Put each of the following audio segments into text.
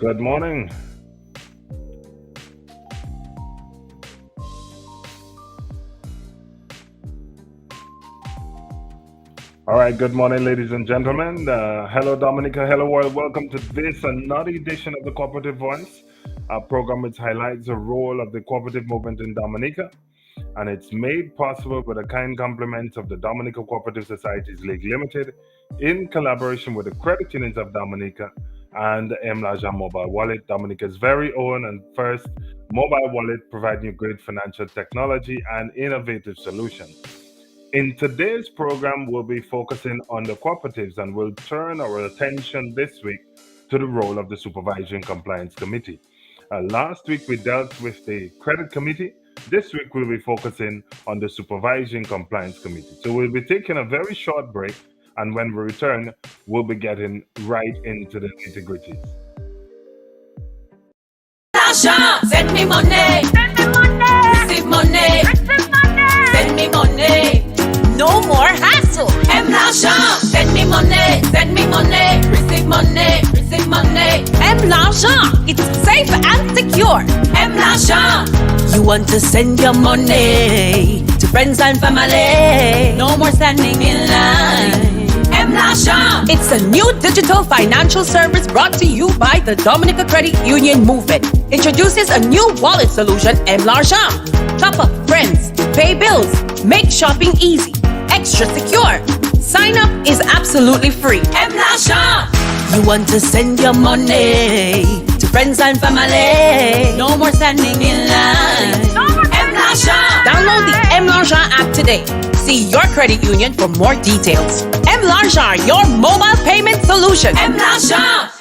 Good morning. All right, good morning, ladies and gentlemen. Hello, Dominica. Hello, world. Welcome to this another edition of the Cooperative Voice, a program which highlights the role of the cooperative movement in Dominica, and it's made possible with the kind compliments of the Dominica Cooperative Societies League Limited in collaboration with the credit unions of Dominica and the Mlaja Mobile Wallet, Dominica's very own and first mobile wallet providing you great financial technology and innovative solutions. In today's program, we'll be focusing on the cooperatives and we'll turn our attention this week to the role of the Supervisory and Compliance Committee. Last week, we dealt with the Credit Committee. This week, we'll be focusing on the Supervisory and Compliance Committee. So, we'll be taking a very short break, and when we return, we'll be getting right into the nitty gritties. Send me money. Receive money. Send me money. No more hassle. M l'argent. Send me money. Send me money. Receive money. Receive money. M l'argent. It's safe and secure. M l'argent. You want to send your money to friends and family. No more standing in line. M l'argent. It's a new digital financial service brought to you by the Dominica Credit Union Movement. Introduces a new wallet solution, M l'argent. Top up friends, pay bills, make shopping easy, extra secure. Sign up is absolutely free. M l'argent. You want to send your money to friends and family. No more standing in line. No more M l'argent. Download the M l'argent app today. See your credit union for more details. M l'argent, your mobile payment solution. M l'argent.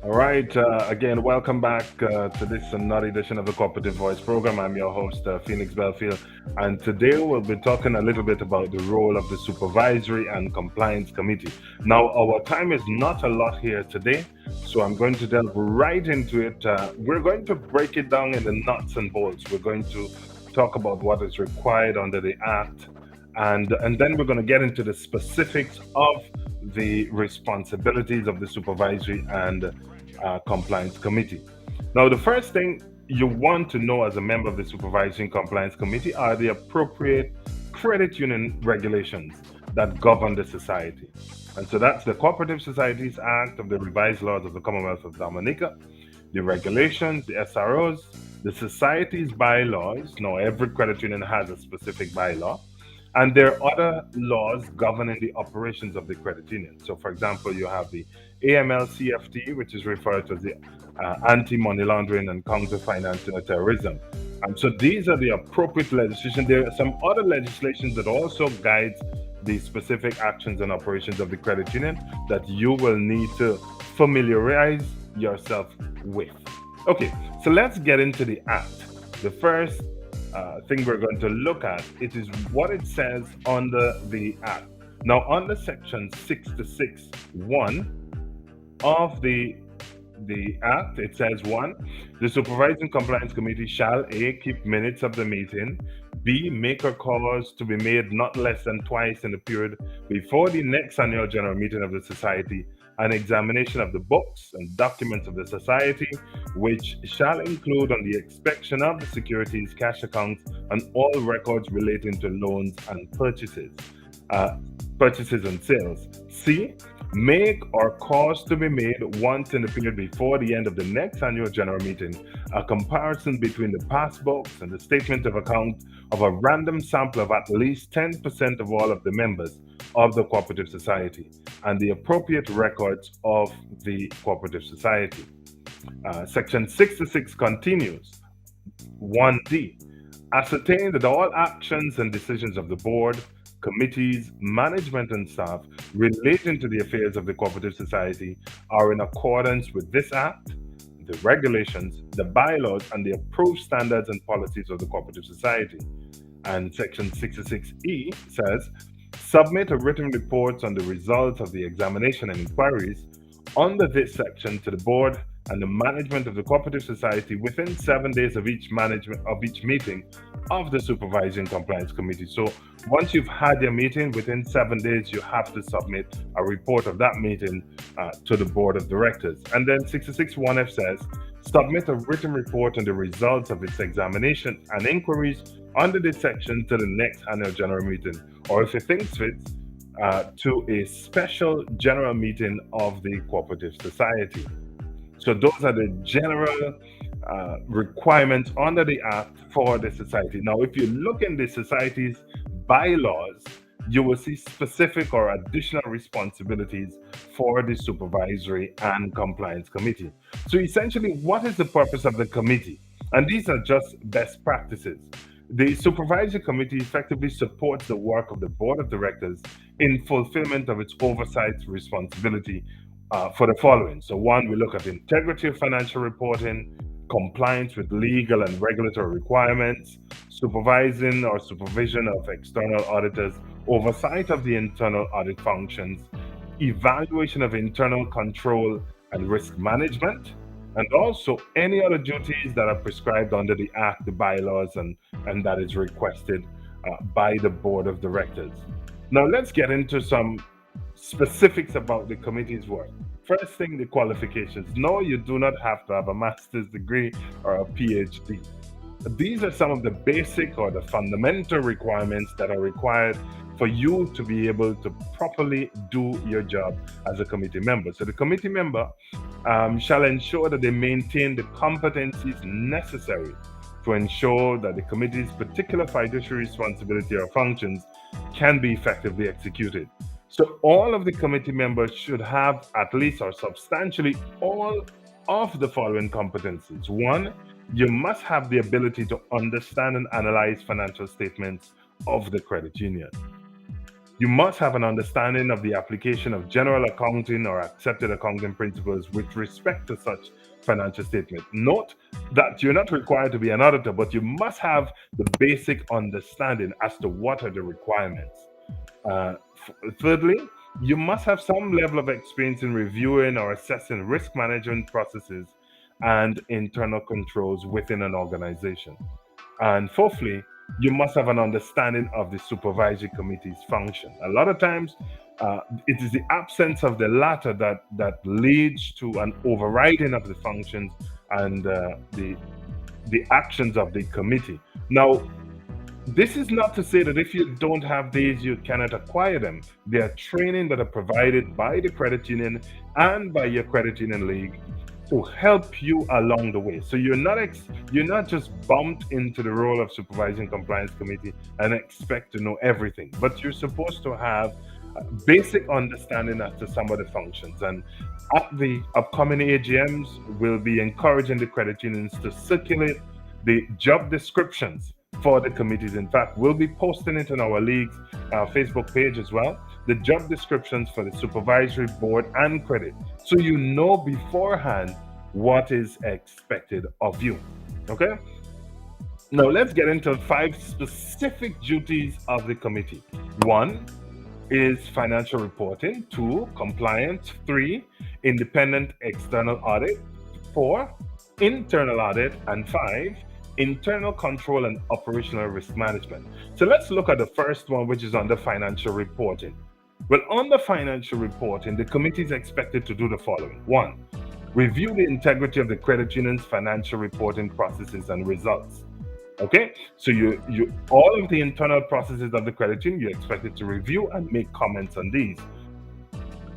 All right, again, welcome back to this another edition of the Cooperative Voice program. I'm your host, Phoenix Belfield, and today we'll be talking a little bit about the role of the Supervisory and Compliance Committee. Now, our time is not a lot here today, so I'm going to delve right into it. We're going to break it down in the nuts and bolts. We're going to talk about what is required under the Act, and then we're going to get into the specifics of the responsibilities of the Supervisory and Compliance Committee. Now, the first thing you want to know as a member of the Supervisory and Compliance Committee are the appropriate credit union regulations that govern the society. And so that's the Cooperative Societies Act of the Revised Laws of the Commonwealth of Dominica, the regulations, the SROs, the society's bylaws. Now, every credit union has a specific bylaw. And there are other laws governing the operations of the credit union. So, for example, you have the AML-CFT, which is referred to as the Anti-Money Laundering and Counter-Financing of Terrorism. So these are the appropriate legislation. There are some other legislations that also guides the specific actions and operations of the credit union that you will need to familiarize yourself with. Okay, so let's get into the Act. The first thing we're going to look at, it is what it says under the Act. Now, under section 66(1) of the Act, it says 1, the Supervisory Compliance Committee shall A, keep minutes of the meeting, B, make a cause to be made not less than twice in the period before the next annual general meeting of the society, an examination of the books and documents of the society, which shall include on the inspection of the securities, cash accounts, and all records relating to loans and purchases and sales. C, make or cause to be made once in the period before the end of the next annual general meeting a comparison between the passbooks and the statement of account of a random sample of at least 10% of all of the members of the cooperative society and the appropriate records of the cooperative society. Section 66 continues. 1D, ascertain that all actions and decisions of the board, committees, management, and staff relating to the affairs of the cooperative society are in accordance with this Act, the regulations, the bylaws, and the approved standards and policies of the cooperative society. And section 66E says, submit a written report on the results of the examination and inquiries under this section to the board and the management of the cooperative society within 7 days of each meeting of the Supervisory Compliance Committee. So once you've had your meeting, within 7 days, you have to submit a report of that meeting to the board of directors. And then 66(1)(f) says, submit a written report on the results of its examination and inquiries under this section to the next annual general meeting, or if it thinks fit, to a special general meeting of the cooperative society. So those are the general requirements under the Act for the society. Now, if you look in the society's bylaws, you will see specific or additional responsibilities for the Supervisory and Compliance Committee. So essentially, what is the purpose of the committee? And these are just best practices. The Supervisory Committee effectively supports the work of the Board of Directors in fulfillment of its oversight responsibility for the following. So one, we look at integrity of financial reporting, compliance with legal and regulatory requirements, supervising or supervision of external auditors, oversight of the internal audit functions, evaluation of internal control and risk management, and also any other duties that are prescribed under the Act, the bylaws, and that is requested by the Board of Directors. Now, let's get into some specifics about the committee's work. First thing, the qualifications. No, you do not have to have a master's degree or a PhD. These are some of the basic or the fundamental requirements that are required for you to be able to properly do your job as a committee member. So the committee member shall ensure that they maintain the competencies necessary to ensure that the committee's particular fiduciary responsibility or functions can be effectively executed. So all of the committee members should have at least or substantially all of the following competencies. One, you must have the ability to understand and analyze financial statements of the credit union. You must have an understanding of the application of general accounting or accepted accounting principles with respect to such financial statement. Note that you're not required to be an auditor, but you must have the basic understanding as to what are the requirements. Thirdly, you must have some level of experience in reviewing or assessing risk management processes and internal controls within an organization. And fourthly, you must have an understanding of the supervisory committee's function. A lot of times, it is the absence of the latter that leads to an overriding of the functions and the actions of the committee. Now, this is not to say that if you don't have these, you cannot acquire them. They are training that are provided by the credit union and by your credit union league to help you along the way. So you're not just bumped into the role of Supervising Compliance Committee and expect to know everything, but you're supposed to have a basic understanding as to some of the functions. And at the upcoming AGMs, we'll be encouraging the credit unions to circulate the job descriptions for the committees. In fact, we'll be posting it on our league's Facebook page as well, the job descriptions for the supervisory board and credit, so you know beforehand what is expected of you. Okay? Now let's get into 5 specific duties of the committee. 1 is financial reporting, 2, compliance, 3, independent external audit, 4, internal audit, and 5, internal control and operational risk management. So let's look at the first one, which is under financial reporting. Well, on the financial reporting, the committee is expected to do the following. 1, review the integrity of the credit union's financial reporting processes and results. Okay, so you all of the internal processes of the credit union, you're expected to review and make comments on these.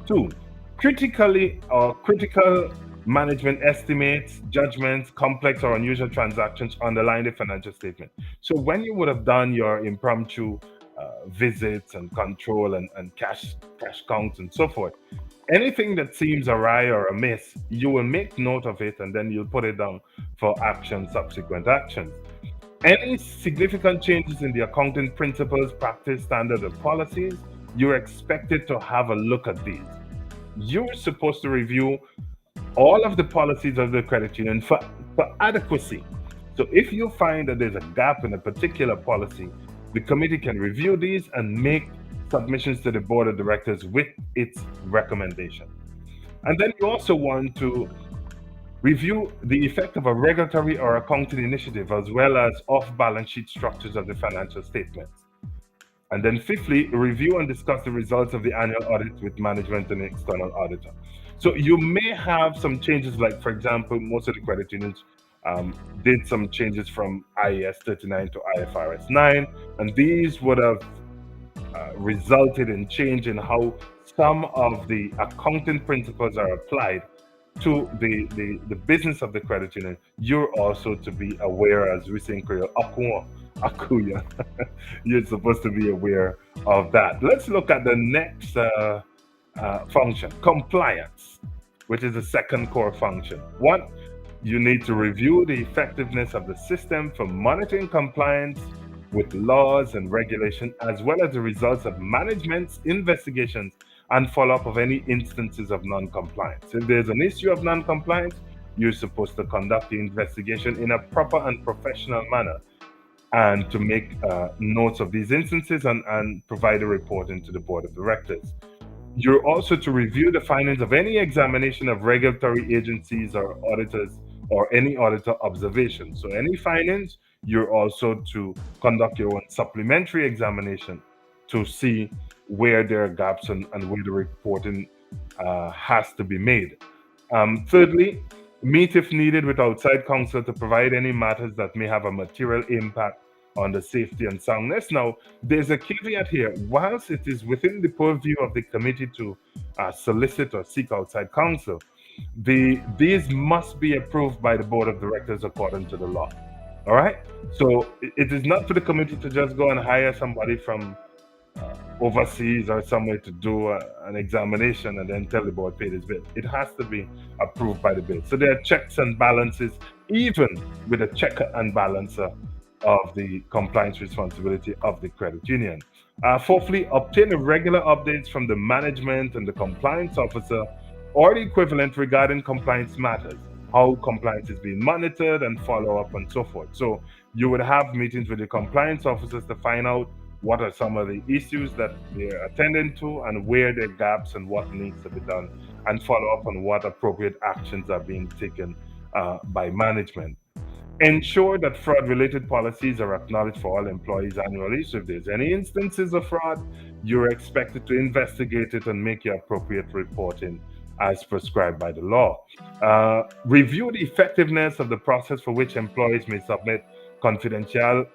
2, critical management estimates, judgments, complex or unusual transactions underlying the financial statement. So when you would have done your impromptu visits and control and cash counts and so forth, anything that seems awry or amiss, you will make note of it and then you'll put it down for action, subsequent actions. Any significant changes in the accounting principles, practice, standards, or policies, you're expected to have a look at these. You're supposed to review all of the policies of the credit union for adequacy. So if you find that there's a gap in a particular policy, the committee can review these and make submissions to the board of directors with its recommendation. And then you also want to review the effect of a regulatory or accounting initiative as well as off balance sheet structures of the financial statements. And then, fifthly, review and discuss the results of the annual audit with management and external auditor. So, you may have some changes, like, for example, most of the credit unions did some changes from IAS 39 to IFRS 9, and these would have resulted in change in how some of the accounting principles are applied to the business of the credit union. You're also to be aware, as we say in Creole, akuya. You're supposed to be aware of that. Let's look at the next function, compliance, which is the second core function. One, you need to review the effectiveness of the system for monitoring compliance with laws and regulation, as well as the results of management's investigations and follow up of any instances of non-compliance. If there's an issue of non-compliance, you're supposed to conduct the investigation in a proper and professional manner and to make notes of these instances and provide a report into the board of directors. You're also to review the findings of any examination of regulatory agencies or auditors or any auditor observations. So, any findings, you're also to conduct your own supplementary examination to see where there are gaps and where the reporting has to be made. Thirdly, meet if needed with outside counsel to provide any matters that may have a material impact on the safety and soundness. Now, there's a caveat here. Whilst it is within the purview of the committee to solicit or seek outside counsel, these must be approved by the board of directors according to the law. All right. So it is not for the committee to just go and hire somebody from overseas or somewhere to do an examination and then tell the board pay this bill. It has to be approved by the board. So there are checks and balances, even with a checker and balancer of the compliance responsibility of the credit union. Fourthly, obtain regular updates from the management and the compliance officer or the equivalent regarding compliance matters, how compliance is being monitored and follow up and so forth. So you would have meetings with the compliance officers to find out what are some of the issues that they're attending to and where there are gaps and what needs to be done, and follow up on what appropriate actions are being taken by management. Ensure that fraud-related policies are acknowledged for all employees annually. So if there's any instances of fraud, you're expected to investigate it and make your appropriate reporting as prescribed by the law. Review the effectiveness of the process for which employees may submit confidential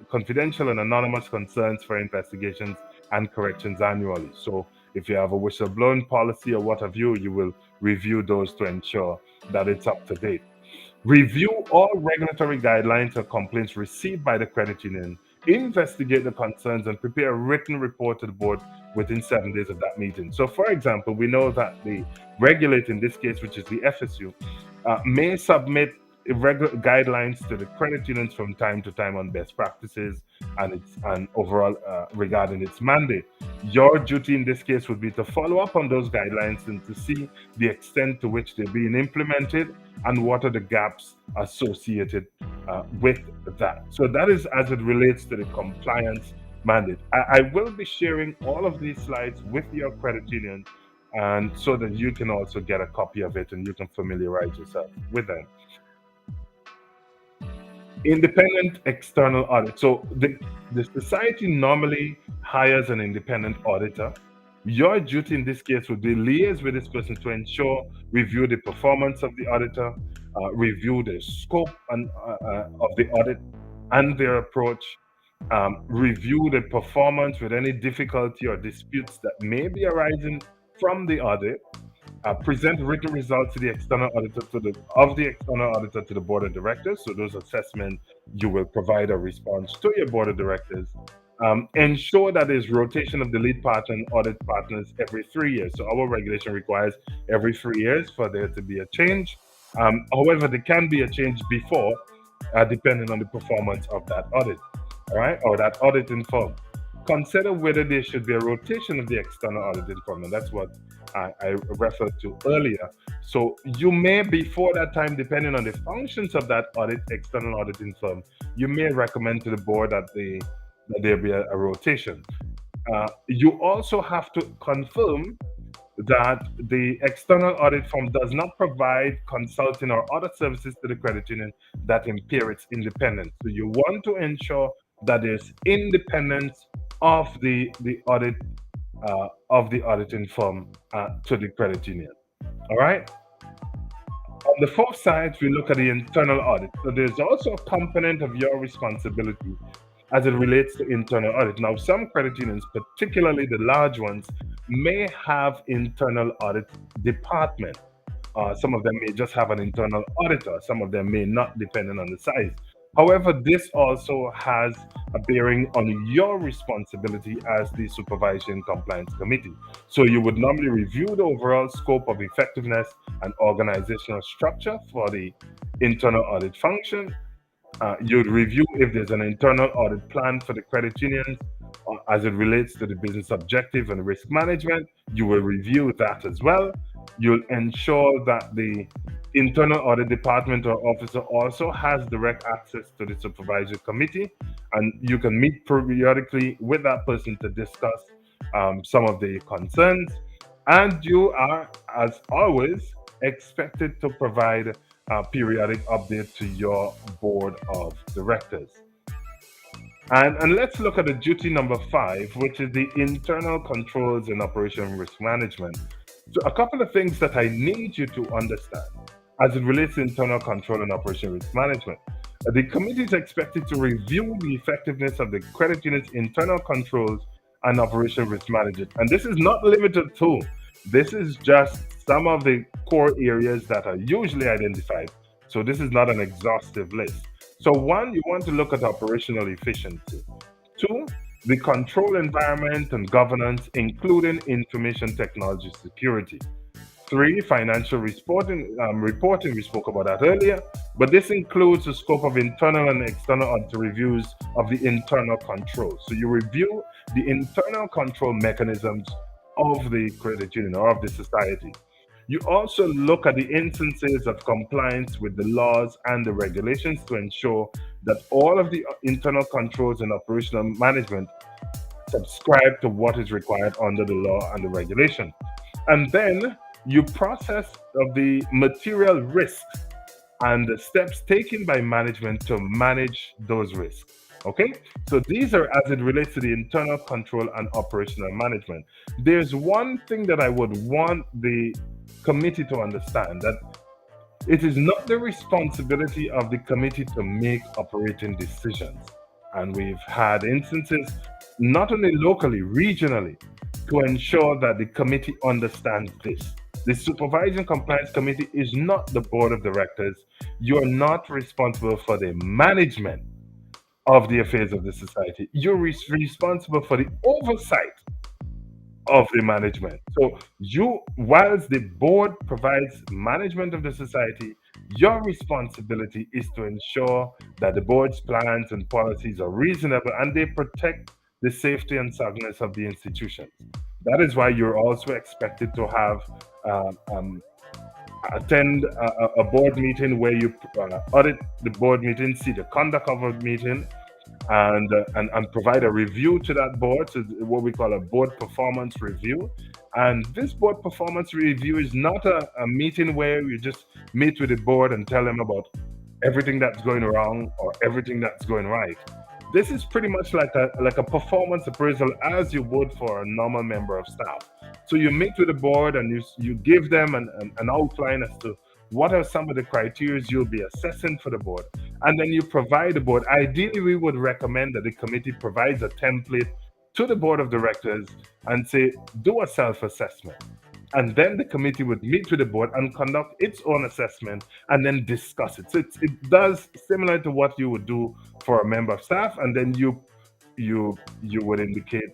and anonymous concerns for investigations and corrections annually. So if you have a whistleblowing policy or what have you, you will review those to ensure that it's up to date. Review all regulatory guidelines or complaints received by the credit union, investigate the concerns, and prepare a written report to the board within 7 days of that meeting. So, for example, we know that the regulator in this case, which is the FSU, may submit regular guidelines to the credit unions from time to time on best practices and overall regarding its mandate. Your duty in this case would be to follow up on those guidelines and to see the extent to which they're being implemented and what are the gaps associated with that. So that is as it relates to the compliance mandate. I will be sharing all of these slides with your credit union, and so that you can also get a copy of it and you can familiarize yourself with them. Independent external audit. So the society normally hires an independent auditor. Your duty in this case would be liaise with this person to ensure, review the performance of the auditor, review the scope of the audit and their approach, review the performance with any difficulty or disputes that may be arising from the audit, present written results to the external auditor to the board of directors. So those assessments, you will provide a response to your board of directors. Ensure that there's rotation of the lead partner and audit partners every 3 years. So our regulation requires every 3 years for there to be a change. However, there can be a change before, depending on the performance of that audit, all right, or that auditing firm. Consider whether there should be a rotation of the external auditing firm, and that's what I referred to earlier. So you may, before that time, depending on the functions of that external auditing firm, you may recommend to the board that there be a rotation. You also have to confirm that the external audit firm does not provide consulting or other services to the credit union that impair its independence. So you want to ensure that there's independence of the audit of the auditing firm to the credit union. All right. On the fourth side, we look at the internal audit. So there's also a component of your responsibility as it relates to internal audit. Now, some credit unions, particularly the large ones, may have internal audit department. Some of them may just have an internal auditor. Some of them may not, depending on the size. However, this also has a bearing on your responsibility as the Supervisory and Compliance Committee. So you would normally review the overall scope of effectiveness and organizational structure for the internal audit function. You'd review if there's an internal audit plan for the credit unions as it relates to the business objective and risk management. You will review that as well. You'll ensure that the internal audit department or officer also has direct access to the supervisory committee, and you can meet periodically with that person to discuss some of the concerns. And you are, as always, expected to provide a periodic update to your board of directors. And let's look at the duty number 5, which is the internal controls and operation risk management. So a couple of things that I need you to understand as it relates to internal control and operation risk management. The committee is expected to review the effectiveness of the credit unit's internal controls and operation risk management. And this is not limited to, this is just some of the core areas that are usually identified. So this is not an exhaustive list. So 1, you want to look at operational efficiency. 2, the control environment and governance, including information technology security. 3, financial reporting. We spoke about that earlier, but this includes the scope of internal and external audit reviews of the internal control. So you review the internal control mechanisms of the credit union or of the society. You also look at the instances of compliance with the laws and the regulations to ensure that all of the internal controls and operational management subscribe to what is required under the law and the regulation. And then you process of the material risks and the steps taken by management to manage those risks. Okay, so these are as it relates to the internal control and operational management. There's one thing that I would want the committee to understand, that it is not the responsibility of the committee to make operating decisions. And we've had instances, not only locally, regionally, to ensure that the committee understands this. The Supervisory Compliance Committee is not the board of directors. You're not responsible for the management of the affairs of the society. You're responsible for the oversight of the management. So you, whilst the board provides management of the society, your responsibility is to ensure that the board's plans and policies are reasonable and they protect the safety and soundness of the institutions. That is why you're also expected to have attend a board meeting where you audit the board meeting, see the conduct of a meeting, and provide a review to that board. So what we call a board performance review. And this board performance review is not a meeting where you just meet with the board and tell them about everything that's going wrong or everything that's going right. This is pretty much like a performance appraisal as you would for a normal member of staff. So you meet with the board and you give them an outline as to what are some of the criteria you'll be assessing for the board. And then you provide the board. Ideally, we would recommend that the committee provides a template to the board of directors and say, do a self-assessment. And then the committee would meet with the board and conduct its own assessment and then discuss it. So it does similar to what you would do for a member of staff, and then you would indicate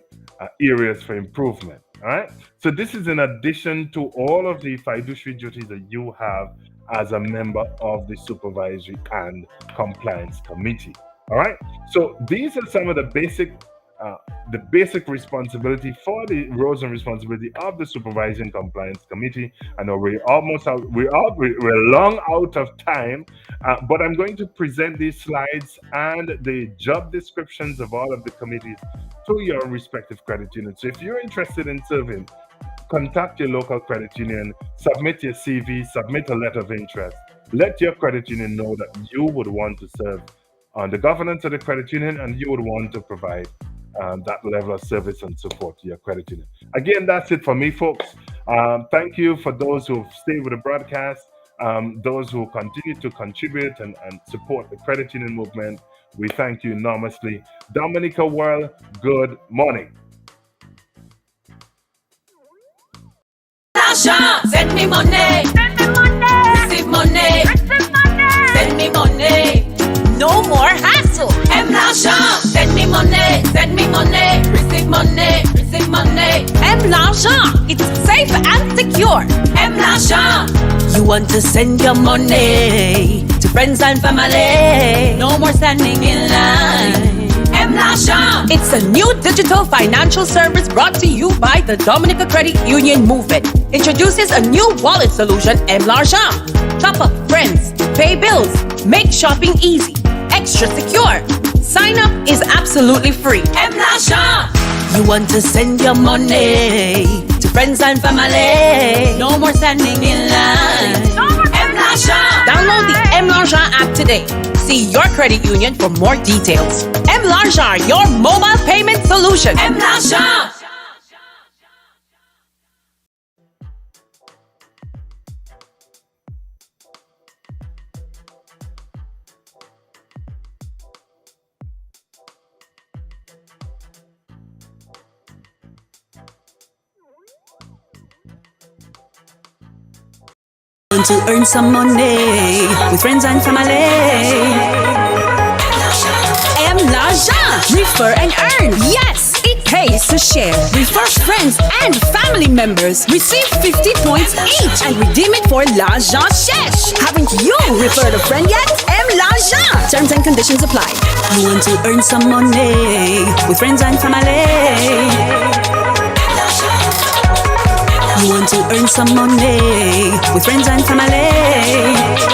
areas for improvement. All right. So this is in addition to all of the fiduciary duties that you have as a member of the Supervisory and Compliance Committee. All right. So these are some of the basic responsibility for the roles and responsibility of the Supervisory and Compliance Committee. I know we're almost out, we're long out of time, but I'm going to present these slides and the job descriptions of all of the committees to your respective credit unions. So if you're interested in serving contact your local credit union, submit your CV, submit a letter of interest. Let your credit union know that you would want to serve on the governance of the credit union and you would want to provide that level of service and support to your credit union. Again, that's it for me, folks. Thank you for those who've stayed with the broadcast, those who continue to contribute and support the credit union movement. We thank you enormously. Dominica World, good morning. Send me money. Receive money. Send me money. No more hassle. M l'argent. Send me money. Send me money. Receive money. Receive money. M l'argent. It's safe and secure. M l'argent. You want to send your money to friends and family. No more standing in line. M l'argent. It's a new digital financial service brought to you by the Dominica Credit Union Movement. Introduces a new wallet solution, M l'argent. Top up friends, pay bills, make shopping easy, extra secure. Sign up is absolutely free. M l'argent. You want to send your money to friends and family. No more standing in line. No more M l'argent. Download the M l'argent app today. See your credit union for more details. M l'argent, your mobile payment solution. M l'argent. Want to earn some money with friends and family. M l'argent, refer and earn. Yes, it pays to share. Refer friends and family members. Receive 50 points each and redeem it for l'argent shesh. Haven't you referred a friend yet? M l'argent. Terms and conditions apply. You want to earn some money with friends and family. You want to earn some money with friends and family.